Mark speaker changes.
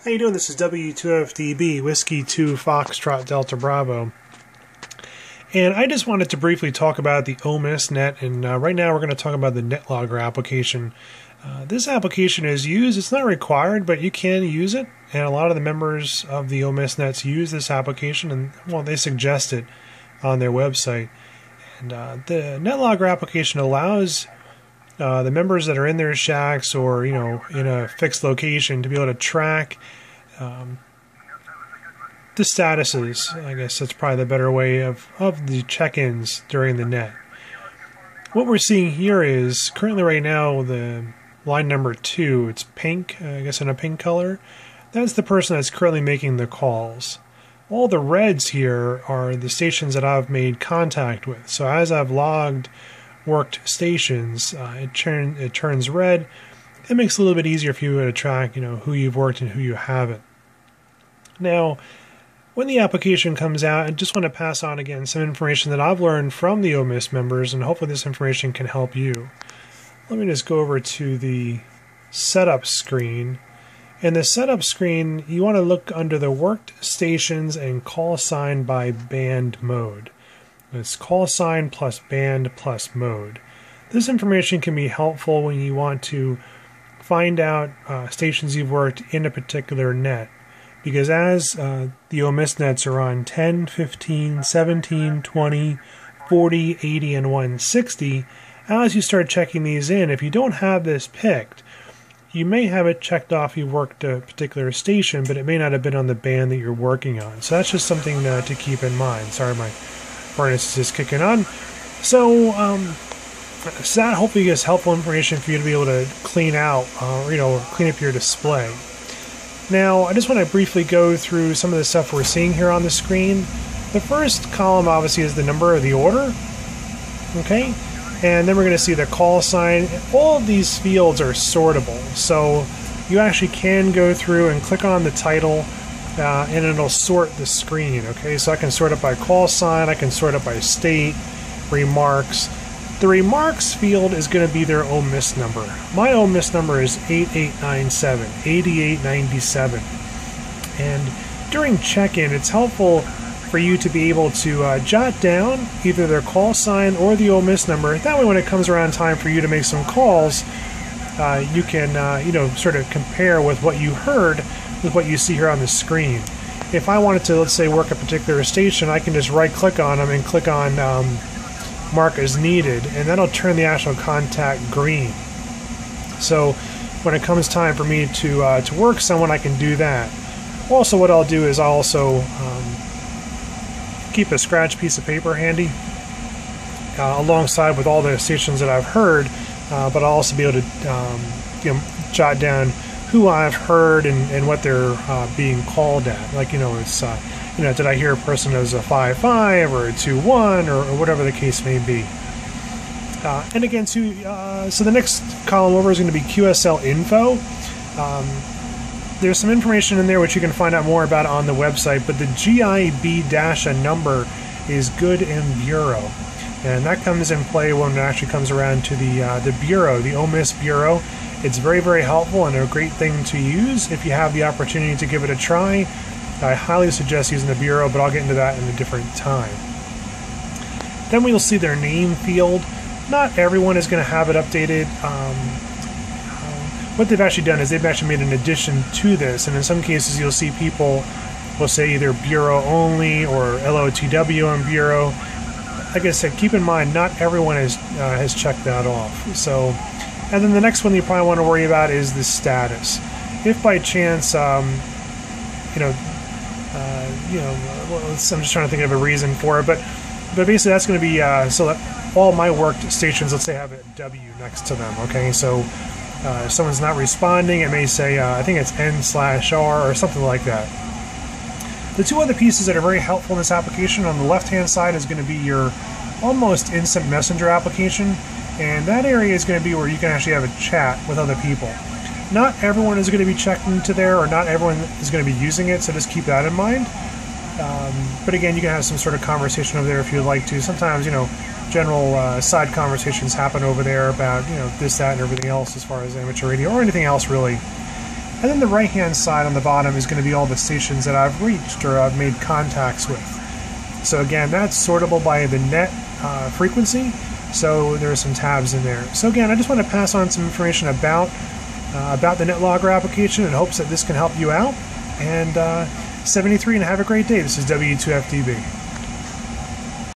Speaker 1: How you doing? This is W2FDB, Whiskey 2 Foxtrot Delta Bravo. And I just wanted to briefly talk about the OMISnet, and right now we're going to talk about the NetLogger application. This application is used, it's not required, but you can use it, and a lot of the members of the OMISnets use this application, and well, they suggest it on their website. And the NetLogger application allows the members that are in their shacks or in a fixed location to be able to track the statuses. I guess that's probably the better way of the check-ins during the net. What we're seeing here is currently right now the line number 2, it's pink, I guess in a pink color. That's the person that's currently making the calls. All the reds here are the stations that I've made contact with. So as I've logged worked stations, it turns red. It makes it a little bit easier for you to track, who you've worked and who you haven't. Now, when the application comes out, I just want to pass on again some information that I've learned from the OMIS members, and hopefully this information can help you. Let me just go over to the setup screen. In the setup screen, you want to look under the worked stations and call sign by band mode. It's call sign plus band plus mode. This information can be helpful when you want to find out stations you've worked in a particular net. Because as the OMISnets are on 10, 15, 17, 20, 40, 80, and 160, as you start checking these in, if you don't have this picked, you may have it checked off you worked a particular station, but it may not have been on the band that you're working on. So that's just something to keep in mind. Sorry, my furnace is just kicking on. So that hopefully gives helpful information for you to be able to clean out, clean up your display. Now, I just want to briefly go through some of the stuff we're seeing here on the screen. The first column, obviously, is the number of the order. Okay? And then we're going to see the call sign. All of these fields are sortable. So you actually can go through and click on the title, and it'll sort the screen. Okay? So I can sort it by call sign. I can sort it by state, remarks. The remarks field is going to be their OMIS number. My OMIS number is 8897, 8897. And during check-in, it's helpful for you to be able to jot down either their call sign or the OMIS number. That way when it comes around time for you to make some calls, you can sort of compare with what you heard with what you see here on the screen. If I wanted to, let's say, work a particular station, I can just right-click on them and click on mark as needed, and that'll turn the actual contact green. So when it comes time for me to work someone, I can do that. Also, what I'll do is I'll also keep a scratch piece of paper handy alongside with all the stations that I've heard, but I'll also be able to jot down who I've heard and what they're being called at. Like, it's did I hear a person as a 5-5 or a 2-1 or whatever the case may be. And again, so the next column over is going to be QSL info. There's some information in there which you can find out more about on the website, but the GIB-a number is good in Bureau. And that comes in play when it actually comes around to the Bureau, the OMIS Bureau. It's very, very helpful and a great thing to use if you have the opportunity to give it a try. I highly suggest using the Bureau, but I'll get into that in a different time. Then we'll see their name field. Not everyone is going to have it updated. What they've actually done is they've actually made an addition to this, and in some cases you'll see people will say either Bureau only or LOTW on Bureau. Like I said, keep in mind, not everyone has checked that off. So, and then the next one you probably want to worry about is the status. If by chance, I'm just trying to think of a reason for it, but basically that's going to be so that all my worked stations, let's say, have a W next to them. Okay, so if someone's not responding, it may say I think it's N/R or something like that. The two other pieces that are very helpful in this application, on the left-hand side is going to be your almost instant messenger application, and that area is going to be where you can actually have a chat with other people. Not everyone is going to be checked into there, or not everyone is going to be using it, so just keep that in mind. But again, you can have some sort of conversation over there if you'd like to. Sometimes, general side conversations happen over there about, this, that, and everything else as far as amateur radio or anything else really. And then the right-hand side on the bottom is going to be all the stations that I've reached or I've made contacts with. So again, that's sortable by the net frequency, so there are some tabs in there. So again, I just want to pass on some information about the NetLogger application in hopes that this can help you out. And 73, and have a great day. This is W2FDB.